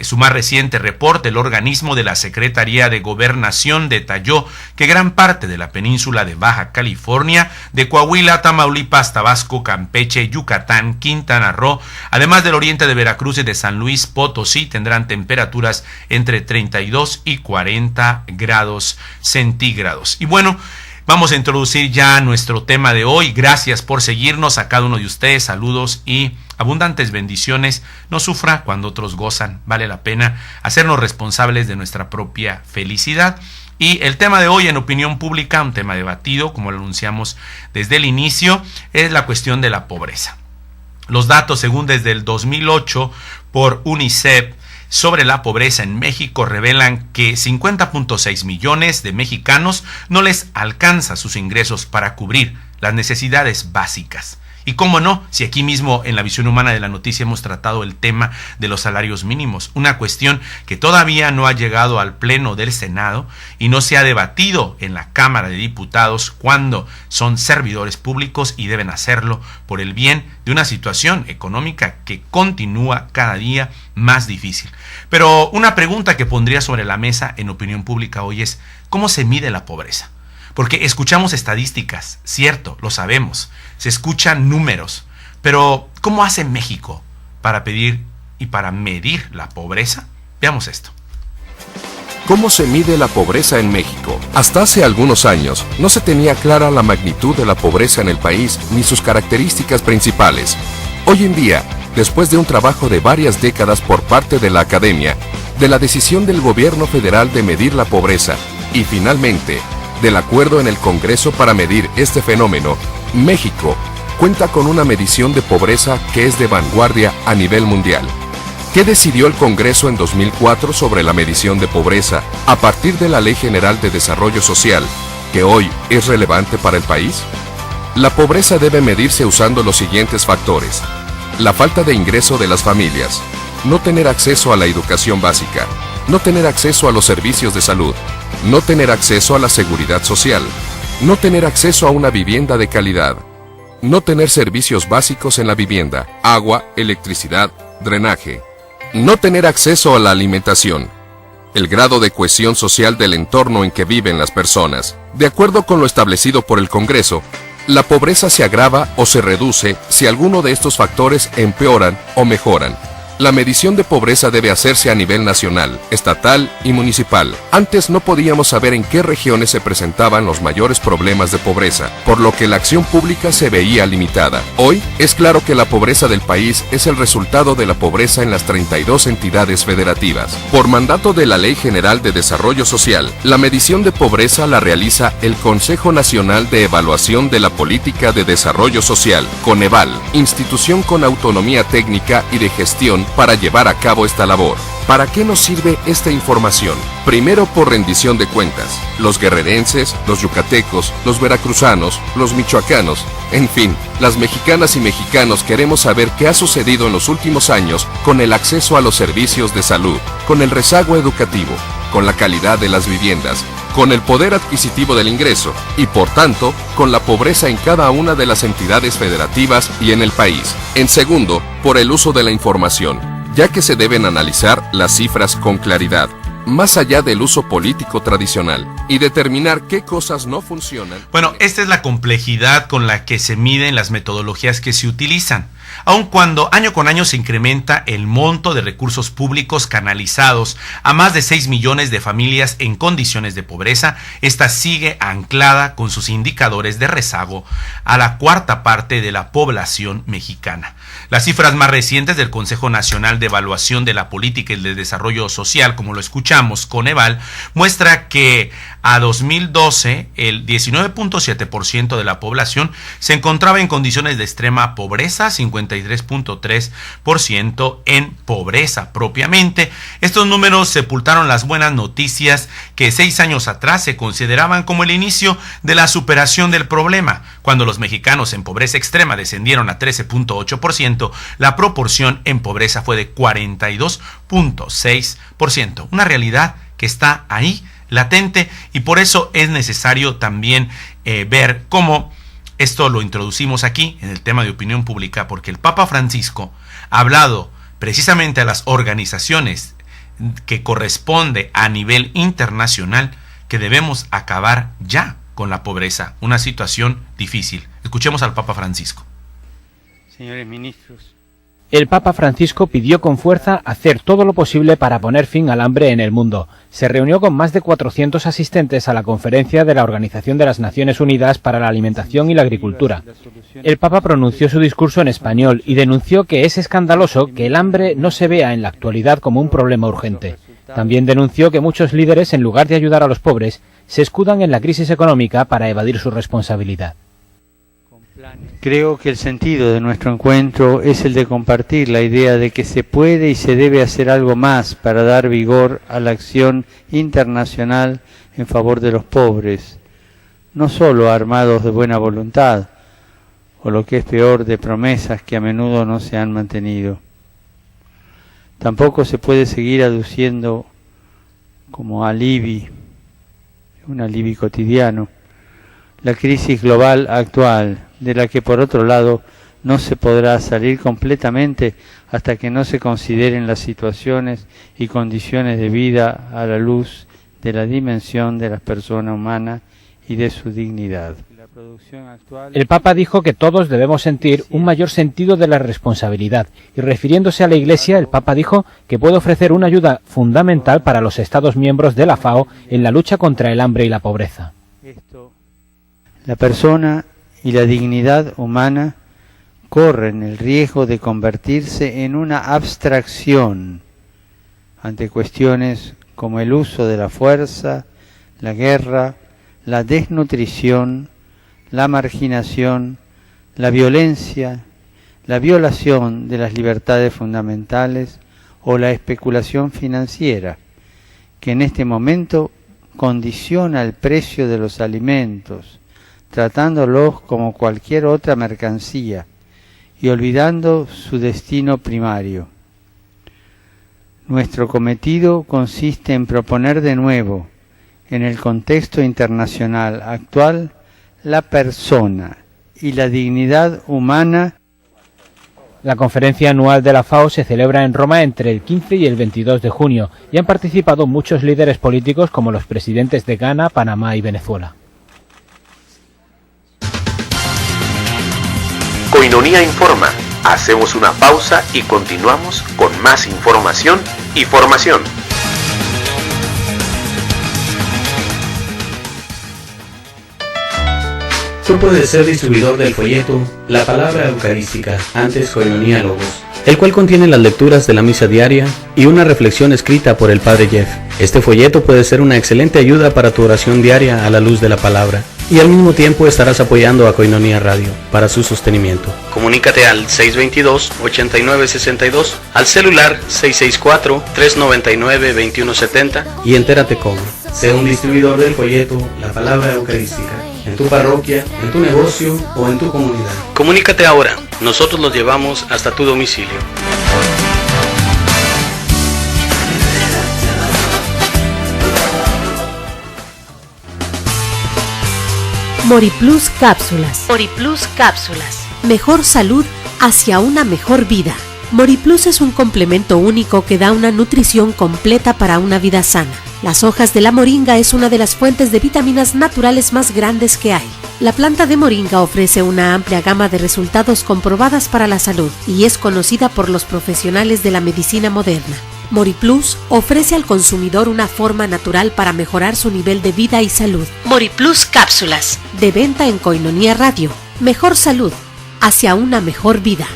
su más reciente reporte, el organismo de la Secretaría de Gobernación detalló que gran parte de la península de Baja California, de Coahuila, Tamaulipas, Tabasco, Campeche, Yucatán, Quintana Roo, además del oriente de Veracruz y de San Luis Potosí, tendrán temperaturas entre 32 y 40 grados centígrados. Y bueno, vamos a introducir ya nuestro tema de hoy. Gracias por seguirnos a cada uno de ustedes. Saludos y abundantes bendiciones. No sufra cuando otros gozan. Vale la pena hacernos responsables de nuestra propia felicidad. Y el tema de hoy en opinión pública, un tema debatido, como lo anunciamos desde el inicio, es la cuestión de la pobreza. Los datos, según desde el 2008 por UNICEF, sobre la pobreza en México revelan que 50.6 millones de mexicanos no les alcanza sus ingresos para cubrir las necesidades básicas. Y cómo no, si aquí mismo en la visión humana de la noticia hemos tratado el tema de los salarios mínimos, una cuestión que todavía no ha llegado al Pleno del Senado y no se ha debatido en la Cámara de Diputados cuando son servidores públicos y deben hacerlo por el bien de una situación económica que continúa cada día más difícil. Pero una pregunta que pondría sobre la mesa en opinión pública hoy es: ¿cómo se mide la pobreza? Porque escuchamos estadísticas, cierto, lo sabemos, se escuchan números, pero ¿cómo hace México para pedir y para medir la pobreza? Veamos esto. ¿Cómo se mide la pobreza en México? Hasta hace algunos años no se tenía clara la magnitud de la pobreza en el país ni sus características principales. Hoy en día, después de un trabajo de varias décadas por parte de la academia, de la decisión del gobierno federal de medir la pobreza y finalmente del acuerdo en el Congreso para medir este fenómeno, México cuenta con una medición de pobreza que es de vanguardia a nivel mundial. ¿Qué decidió el Congreso en 2004 sobre la medición de pobreza a partir de la Ley General de Desarrollo Social, que hoy es relevante para el país? La pobreza debe medirse usando los siguientes factores: la falta de ingreso de las familias, no tener acceso a la educación básica, no tener acceso a los servicios de salud, no tener acceso a la seguridad social, no tener acceso a una vivienda de calidad, no tener servicios básicos en la vivienda, agua, electricidad, drenaje, no tener acceso a la alimentación, el grado de cohesión social del entorno en que viven las personas. De acuerdo con lo establecido por el Congreso, la pobreza se agrava o se reduce si alguno de estos factores empeoran o mejoran. La medición de pobreza debe hacerse a nivel nacional, estatal y municipal. Antes no podíamos saber en qué regiones se presentaban los mayores problemas de pobreza, por lo que la acción pública se veía limitada. Hoy es claro que la pobreza del país es el resultado de la pobreza en las 32 entidades federativas. Por mandato de la Ley General de Desarrollo Social, la medición de pobreza la realiza el Consejo Nacional de Evaluación de la Política de Desarrollo Social, Coneval, institución con autonomía técnica y de gestión para llevar a cabo esta labor. ¿Para qué nos sirve esta información? Primero, por rendición de cuentas. Los guerrerenses, los yucatecos, los veracruzanos, los michoacanos, en fin, las mexicanas y mexicanos queremos saber qué ha sucedido en los últimos años con el acceso a los servicios de salud, con el rezago educativo, con la calidad de las viviendas, con el poder adquisitivo del ingreso y, por tanto, con la pobreza en cada una de las entidades federativas y en el país. En segundo, por el uso de la información, ya que se deben analizar las cifras con claridad, más allá del uso político tradicional, y determinar qué cosas no funcionan. Bueno, esta es la complejidad con la que se miden las metodologías que se utilizan. Aun cuando año con año se incrementa el monto de recursos públicos canalizados a más de 6 millones de familias en condiciones de pobreza, esta sigue anclada con sus indicadores de rezago a la cuarta parte de la población mexicana. Las cifras más recientes del Consejo Nacional de Evaluación de la Política y del Desarrollo Social, como lo escuchamos, Coneval, muestra que a 2012 el 19.7% de la población se encontraba en condiciones de extrema pobreza, 53.3% en pobreza propiamente. Estos números sepultaron las buenas noticias que 6 años atrás se consideraban como el inicio de la superación del problema. Cuando los mexicanos en pobreza extrema descendieron a 13.8%, la proporción en pobreza fue de 42.6%. Una realidad que está ahí, latente, y por eso es necesario también ver cómo esto lo introducimos aquí en el tema de opinión pública, porque el Papa Francisco ha hablado precisamente a las organizaciones que corresponde a nivel internacional que debemos acabar ya con la pobreza, una situación difícil. Escuchemos al Papa Francisco. Señores ministros, el Papa Francisco pidió con fuerza hacer todo lo posible para poner fin al hambre en el mundo. Se reunió con más de 400 asistentes a la conferencia de la Organización de las Naciones Unidas para la Alimentación y la Agricultura. El Papa pronunció su discurso en español y denunció que es escandaloso que el hambre no se vea en la actualidad como un problema urgente. También denunció que muchos líderes, en lugar de ayudar a los pobres, se escudan en la crisis económica para evadir su responsabilidad. Creo que el sentido de nuestro encuentro es el de compartir la idea de que se puede y se debe hacer algo más para dar vigor a la acción internacional en favor de los pobres, no solo armados de buena voluntad, o lo que es peor, de promesas que a menudo no se han mantenido. Tampoco se puede seguir aduciendo como alibi, un alibi cotidiano, la crisis global actual, de la que por otro lado no se podrá salir completamente hasta que no se consideren las situaciones y condiciones de vida a la luz de la dimensión de la persona humana y de su dignidad. El Papa dijo que todos debemos sentir un mayor sentido de la responsabilidad y, refiriéndose a la Iglesia, el Papa dijo que puede ofrecer una ayuda fundamental para los Estados miembros de la FAO en la lucha contra el hambre y la pobreza. La persona y la dignidad humana corren el riesgo de convertirse en una abstracción ante cuestiones como el uso de la fuerza, la guerra, la desnutrición, la marginación, la violencia, la violación de las libertades fundamentales o la especulación financiera, que en este momento condiciona el precio de los alimentos, tratándolos como cualquier otra mercancía y olvidando su destino primario. Nuestro cometido consiste en proponer de nuevo, en el contexto internacional actual, la persona y la dignidad humana. La conferencia anual de la FAO se celebra en Roma entre el 15 y el 22 de junio y han participado muchos líderes políticos como los presidentes de Ghana, Panamá y Venezuela. Koinonia Informa. Hacemos una pausa y continuamos con más información y formación. Tú puedes ser distribuidor del folleto La Palabra Eucarística, antes Koinonia Logos, el cual contiene las lecturas de la misa diaria y una reflexión escrita por el Padre Jeff. Este folleto puede ser una excelente ayuda para tu oración diaria a la luz de la palabra, y al mismo tiempo estarás apoyando a Koinonia Radio para su sostenimiento. Comunícate al 622-8962, al celular 664-399-2170 y entérate cómo. Sé un distribuidor del folleto La Palabra Eucarística, en tu parroquia, en tu negocio o en tu comunidad. Comunícate ahora, nosotros los llevamos hasta tu domicilio. Moriplus Cápsulas. Moriplus Cápsulas. Mejor salud hacia una mejor vida. Moriplus es un complemento único que da una nutrición completa para una vida sana. Las hojas de la moringa es una de las fuentes de vitaminas naturales más grandes que hay. La planta de moringa ofrece una amplia gama de resultados comprobadas para la salud y es conocida por los profesionales de la medicina moderna. Moriplus ofrece al consumidor una forma natural para mejorar su nivel de vida y salud. Moriplus Cápsulas. De venta en Koinonia Radio. Mejor salud hacia una mejor vida.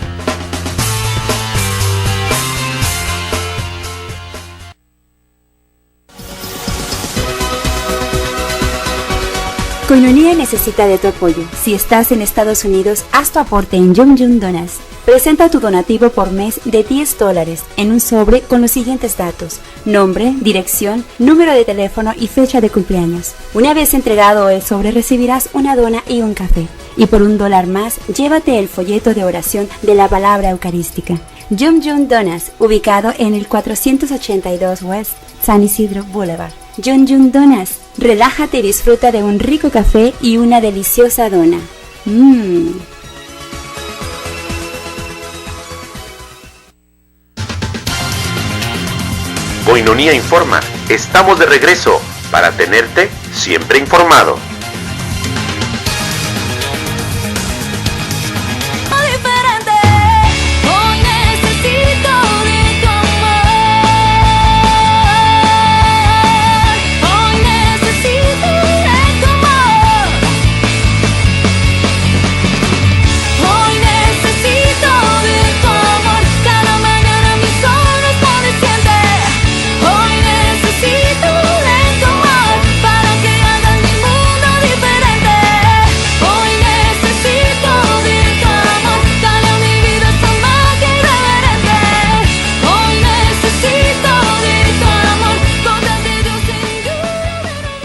Koinonia necesita de tu apoyo. Si estás en Estados Unidos, haz tu aporte en Yum Yum Donas. Presenta tu donativo por mes de $10 en un sobre con los siguientes datos: nombre, dirección, número de teléfono y fecha de cumpleaños. Una vez entregado el sobre, recibirás una dona y un café. Y por $1 más, llévate el folleto de oración de la palabra eucarística. Yum Yum Donas, ubicado en el 482 West San Isidro Boulevard. Yum Yum Donas, relájate y disfruta de un rico café y una deliciosa dona. Koinonia Informa. Estamos de regreso para tenerte siempre informado.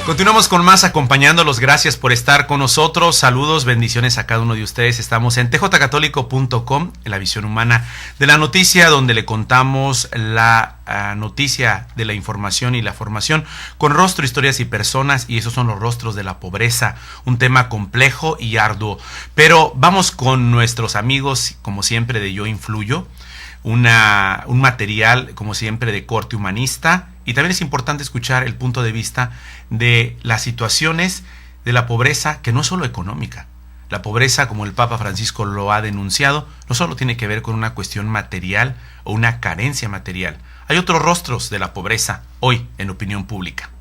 Continuamos con más, acompañándolos. Gracias por estar con nosotros. Saludos, bendiciones a cada uno de ustedes. Estamos en tjcatólico.com, en la visión humana de la noticia, donde le contamos la noticia de la información y la formación con rostro, historias y personas, y esos son los rostros de la pobreza, un tema complejo y arduo. Pero vamos con nuestros amigos, como siempre, de Yo Influyo, un material, como siempre, de corte humanista. Y también es importante escuchar el punto de vista de las situaciones de la pobreza, que no es solo económica. La pobreza, como el Papa Francisco lo ha denunciado, no solo tiene que ver con una cuestión material o una carencia material. Hay otros rostros de la pobreza hoy en opinión pública.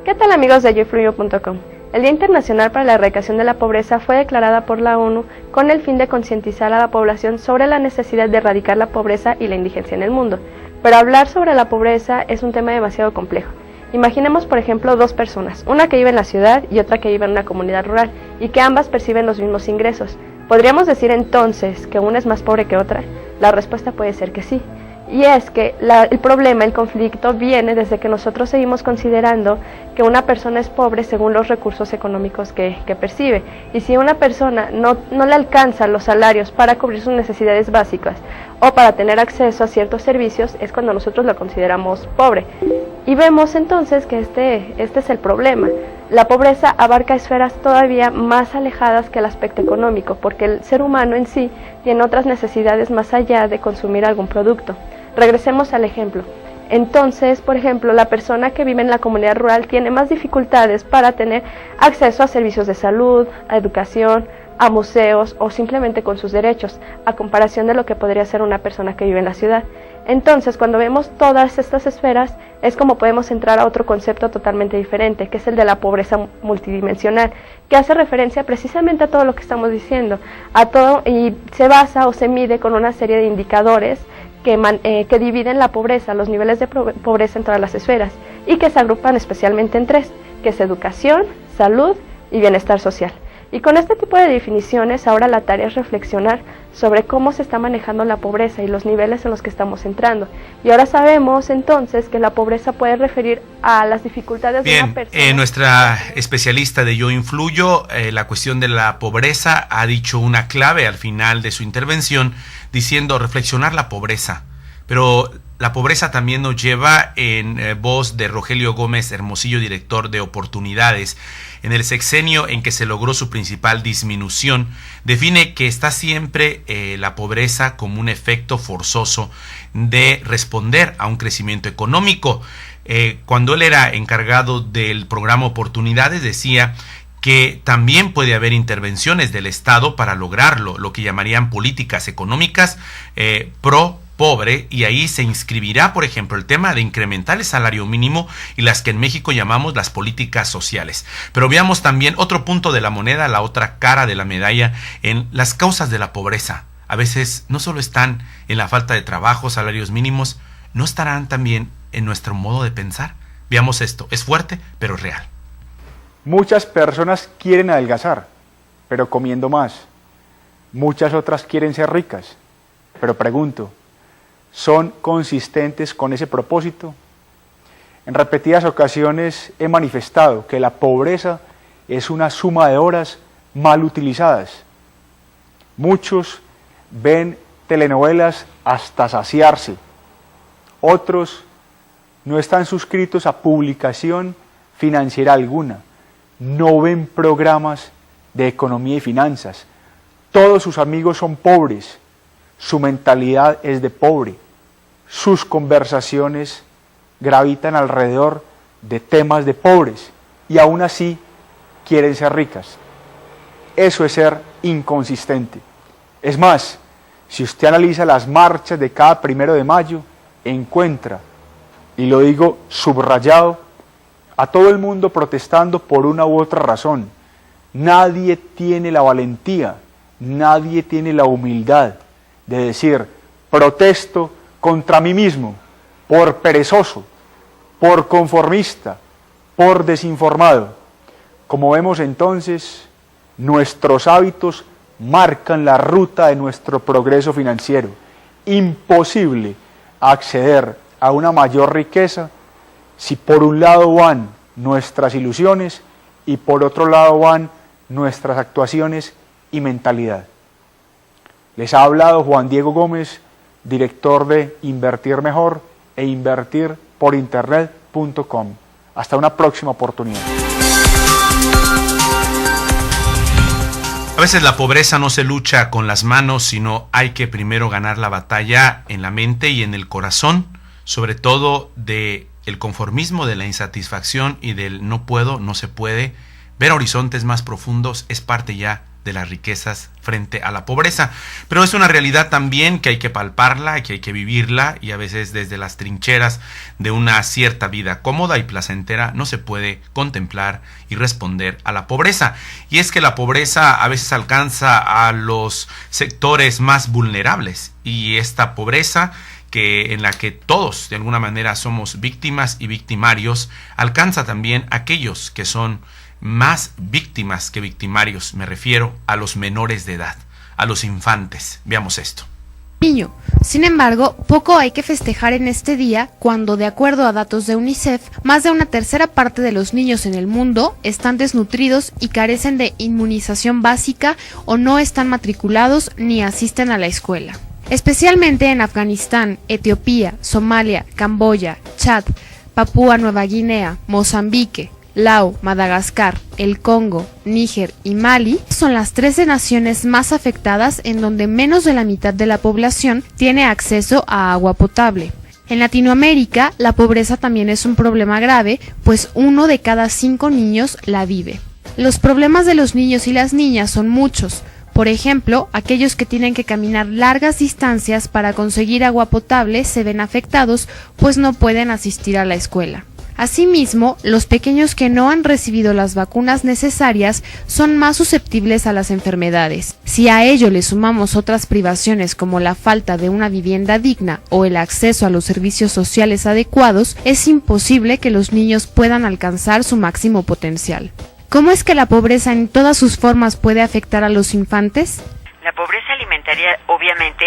¿Qué tal, amigos de yoinfluyo.com? El Día Internacional para la Erradicación de la Pobreza fue declarada por la ONU con el fin de concientizar a la población sobre la necesidad de erradicar la pobreza y la indigencia en el mundo. Pero hablar sobre la pobreza es un tema demasiado complejo. Imaginemos, por ejemplo, dos personas, una que vive en la ciudad y otra que vive en una comunidad rural, y que ambas perciben los mismos ingresos. ¿Podríamos decir entonces que una es más pobre que otra? La respuesta puede ser que sí. Y es que el problema, el conflicto, viene desde que nosotros seguimos considerando que una persona es pobre según los recursos económicos que percibe. Y si una persona no le alcanza los salarios para cubrir sus necesidades básicas o para tener acceso a ciertos servicios, es cuando nosotros lo consideramos pobre. Y vemos entonces que este es el problema. La pobreza abarca esferas todavía más alejadas que el aspecto económico, porque el ser humano en sí tiene otras necesidades más allá de consumir algún producto. Regresemos al ejemplo. Entonces, por ejemplo, la persona que vive en la comunidad rural tiene más dificultades para tener acceso a servicios de salud, a educación, a museos o simplemente con sus derechos, a comparación de lo que podría ser una persona que vive en la ciudad. Entonces, cuando vemos todas estas esferas, es como podemos entrar a otro concepto totalmente diferente, que es el de la pobreza multidimensional, que hace referencia precisamente a todo lo que estamos diciendo, a todo, y se basa o se mide con una serie de indicadores que dividen la pobreza, los niveles de pobreza en todas las esferas, y que se agrupan especialmente en tres, que es educación, salud y bienestar social. Y con este tipo de definiciones, ahora la tarea es reflexionar sobre cómo se está manejando la pobreza y los niveles en los que estamos entrando. Y ahora sabemos entonces que la pobreza puede referir a las dificultades de una persona. Nuestra especialista de Yo Influyo, la cuestión de la pobreza, ha dicho una clave al final de su intervención, diciendo reflexionar la pobreza. Pero la pobreza también nos lleva, en voz de Rogelio Gómez Hermosillo, director de Oportunidades, en el sexenio en que se logró su principal disminución, define que está siempre la pobreza como un efecto forzoso de responder a un crecimiento económico. Cuando él era encargado del programa Oportunidades, decía que también puede haber intervenciones del Estado para lograrlo, lo que llamarían políticas económicas pro pobre, y ahí se inscribirá, por ejemplo, el tema de incrementar el salario mínimo y las que en México llamamos las políticas sociales. Pero veamos también otro punto de la moneda, la otra cara de la medalla, en las causas de la pobreza. A veces no solo están en la falta de trabajo, salarios mínimos, no estarán también en nuestro modo de pensar. Veamos esto, es fuerte, pero es real. Muchas personas quieren adelgazar, pero comiendo más. Muchas otras quieren ser ricas, pero pregunto, ¿son consistentes con ese propósito? En repetidas ocasiones he manifestado que la pobreza es una suma de horas mal utilizadas. Muchos ven telenovelas hasta saciarse. Otros no están suscritos a publicación financiera alguna. No ven programas de economía y finanzas. Todos sus amigos son pobres. su mentalidad es de pobre, sus conversaciones gravitan alrededor de temas de pobres y aún así quieren ser ricas. Eso es ser inconsistente. Es más, si usted analiza las marchas de cada 1 de mayo, encuentra, y lo digo subrayado, a todo el mundo protestando por una u otra razón. Nadie tiene la valentía, nadie tiene la humildad de decir, protesto contra mí mismo, por perezoso, por conformista, por desinformado. Como vemos entonces, nuestros hábitos marcan la ruta de nuestro progreso financiero. Imposible acceder a una mayor riqueza si por un lado van nuestras ilusiones y por otro lado van nuestras actuaciones y mentalidad. Les ha hablado Juan Diego Gómez, director de Invertir Mejor e invertirporinternet.com. Hasta una próxima oportunidad. A veces la pobreza no se lucha con las manos, sino hay que primero ganar la batalla en la mente y en el corazón, sobre todo de el conformismo, de la insatisfacción y del no puedo, no se puede. Ver horizontes más profundos es parte ya de las riquezas frente a la pobreza, pero es una realidad también que hay que palparla, que hay que vivirla, y a veces desde las trincheras de una cierta vida cómoda y placentera no se puede contemplar y responder a la pobreza. Y es que la pobreza a veces alcanza a los sectores más vulnerables, y esta pobreza en la que todos de alguna manera somos víctimas y victimarios, alcanza también a aquellos que son más víctimas que victimarios. Me refiero a los menores de edad, a los infantes. Veamos esto. Niño. Sin embargo, poco hay que festejar en este día cuando, de acuerdo a datos de UNICEF, más de una tercera parte de los niños en el mundo están desnutridos y carecen de inmunización básica o no están matriculados ni asisten a la escuela. Especialmente en Afganistán, Etiopía, Somalia, Camboya, Chad, Papúa Nueva Guinea, Mozambique, Lao, Madagascar, el Congo, Níger y Mali son las 13 naciones más afectadas en donde menos de la mitad de la población tiene acceso a agua potable. En Latinoamérica, la pobreza también es un problema grave, pues 1 de cada 5 niños la vive. Los problemas de los niños y las niñas son muchos. Por ejemplo, aquellos que tienen que caminar largas distancias para conseguir agua potable se ven afectados, pues no pueden asistir a la escuela. Asimismo, los pequeños que no han recibido las vacunas necesarias son más susceptibles a las enfermedades. Si a ello le sumamos otras privaciones como la falta de una vivienda digna o el acceso a los servicios sociales adecuados, es imposible que los niños puedan alcanzar su máximo potencial. ¿Cómo es que la pobreza en todas sus formas puede afectar a los infantes? La pobreza alimentaria obviamente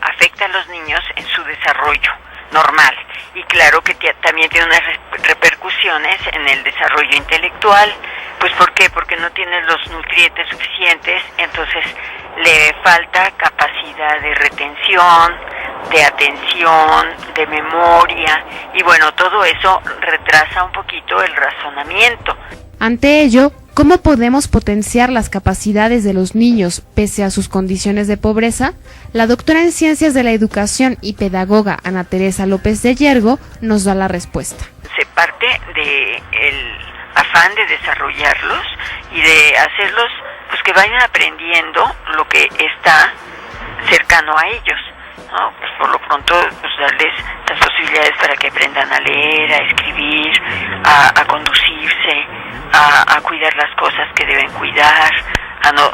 afecta a los niños en su desarrollo normal, y claro que también tiene unas repercusiones en el desarrollo intelectual. Pues ¿por qué? Porque no tiene los nutrientes suficientes, entonces le falta capacidad de retención, de atención, de memoria, y bueno, todo eso retrasa un poquito el razonamiento. Ante ello, ¿cómo podemos potenciar las capacidades de los niños pese a sus condiciones de pobreza? La doctora en Ciencias de la Educación y pedagoga Ana Teresa López de Yergo nos da la respuesta. Se parte del afán de desarrollarlos y de hacerlos pues que vayan aprendiendo lo que está cercano a ellos, ¿no? Pues por lo pronto pues darles las posibilidades para que aprendan a leer, a escribir, a conducirse, a cuidar las cosas que deben cuidar, a no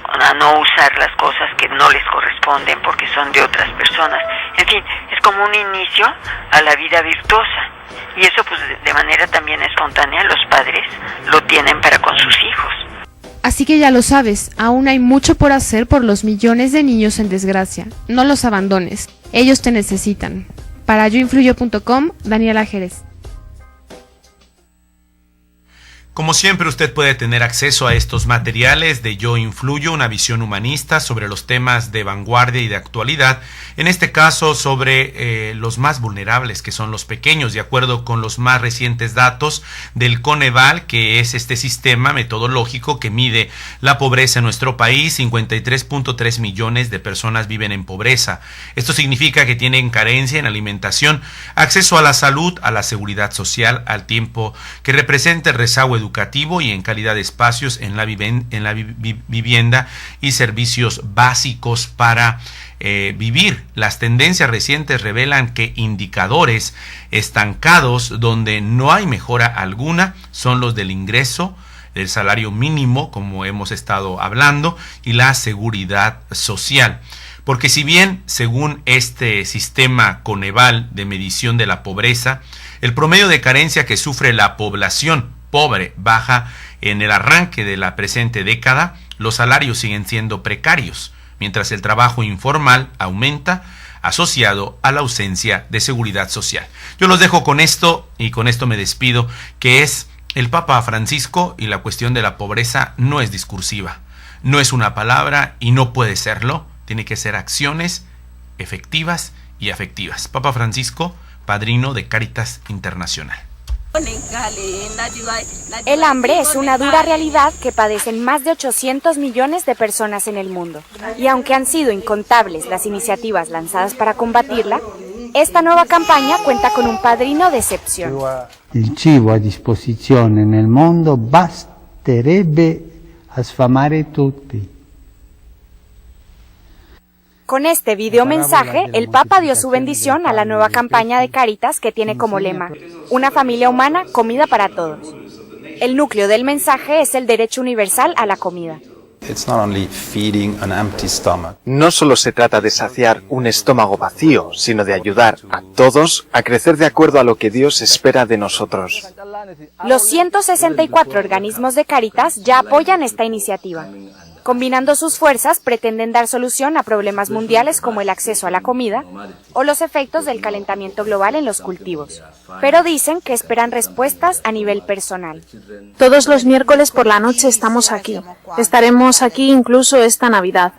usar las cosas que no les corresponden porque son de otras personas. En fin, es como un inicio a la vida virtuosa, y eso pues de manera también espontánea los padres lo tienen para con sus hijos. Así que ya lo sabes, aún hay mucho por hacer por los millones de niños en desgracia. No los abandones, ellos te necesitan. Para yoinfluyo.com, Daniela Jerez. Como siempre, usted puede tener acceso a estos materiales de Yo Influyo, una visión humanista sobre los temas de vanguardia y de actualidad, en este caso sobre los más vulnerables, que son los pequeños, de acuerdo con los más recientes datos del Coneval, que es este sistema metodológico que mide la pobreza en nuestro país. 53.3 millones de personas viven en pobreza. Esto significa que tienen carencia en alimentación, acceso a la salud, a la seguridad social, al tiempo que representa el rezago educativo y en calidad de espacios en la vivienda y servicios básicos para vivir. Las tendencias recientes revelan que indicadores estancados donde no hay mejora alguna son los del ingreso, del salario mínimo, como hemos estado hablando, y la seguridad social. Porque si bien, según este sistema Coneval de medición de la pobreza, el promedio de carencia que sufre la población pobre baja en el arranque de la presente década, los salarios siguen siendo precarios, mientras el trabajo informal aumenta, asociado a la ausencia de seguridad social. Yo los dejo con esto, y con esto me despido, que es el Papa Francisco, y la cuestión de la pobreza no es discursiva, no es una palabra y no puede serlo, tiene que ser acciones efectivas y afectivas. Papa Francisco, padrino de Cáritas Internacional. El hambre es una dura realidad que padecen más de 800 millones de personas en el mundo. Y aunque han sido incontables las iniciativas lanzadas para combatirla, esta nueva campaña cuenta con un padrino de excepción. Il cibo a disposizione nel mondo basterebbe a sfamare tutti. Con este video mensaje, el Papa dio su bendición a la nueva campaña de Cáritas que tiene como lema: una familia humana, comida para todos. El núcleo del mensaje es el derecho universal a la comida. No solo se trata de saciar un estómago vacío, sino de ayudar a todos a crecer de acuerdo a lo que Dios espera de nosotros. Los 164 organismos de Cáritas ya apoyan esta iniciativa. Combinando sus fuerzas, pretenden dar solución a problemas mundiales como el acceso a la comida o los efectos del calentamiento global en los cultivos. Pero dicen que esperan respuestas a nivel personal. Todos los miércoles por la noche estamos aquí. Estaremos aquí incluso esta Navidad.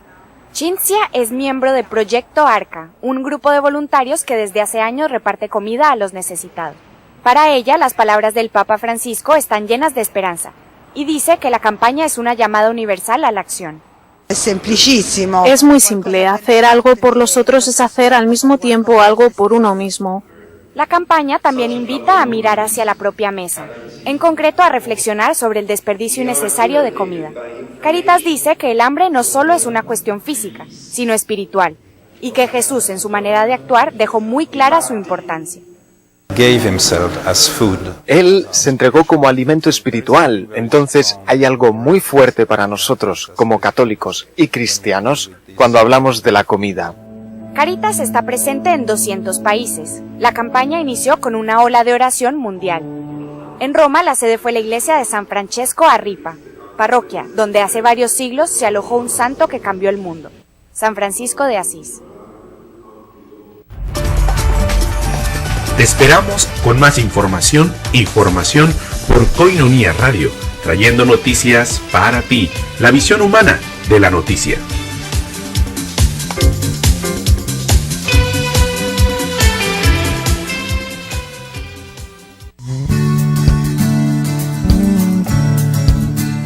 Cinzia es miembro de Proyecto Arca, un grupo de voluntarios que desde hace años reparte comida a los necesitados. Para ella, las palabras del Papa Francisco están llenas de esperanza. Y dice que la campaña es una llamada universal a la acción. Es muy simple. Hacer algo por los otros es hacer al mismo tiempo algo por uno mismo. La campaña también invita a mirar hacia la propia mesa, en concreto a reflexionar sobre el desperdicio innecesario de comida. Cáritas dice que el hambre no solo es una cuestión física, sino espiritual, y que Jesús en su manera de actuar dejó muy clara su importancia. Él se entregó como alimento espiritual, entonces hay algo muy fuerte para nosotros, como católicos y cristianos, cuando hablamos de la comida. Cáritas está presente en 200 países. La campaña inició con una ola de oración mundial. En Roma, la sede fue la iglesia de San Francesco a Ripa, parroquia donde hace varios siglos se alojó un santo que cambió el mundo, San Francisco de Asís. Te esperamos con más información y formación por Koinonia Radio, trayendo noticias para ti, la visión humana de la noticia.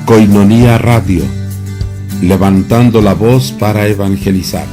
Koinonia Radio, levantando la voz para evangelizar.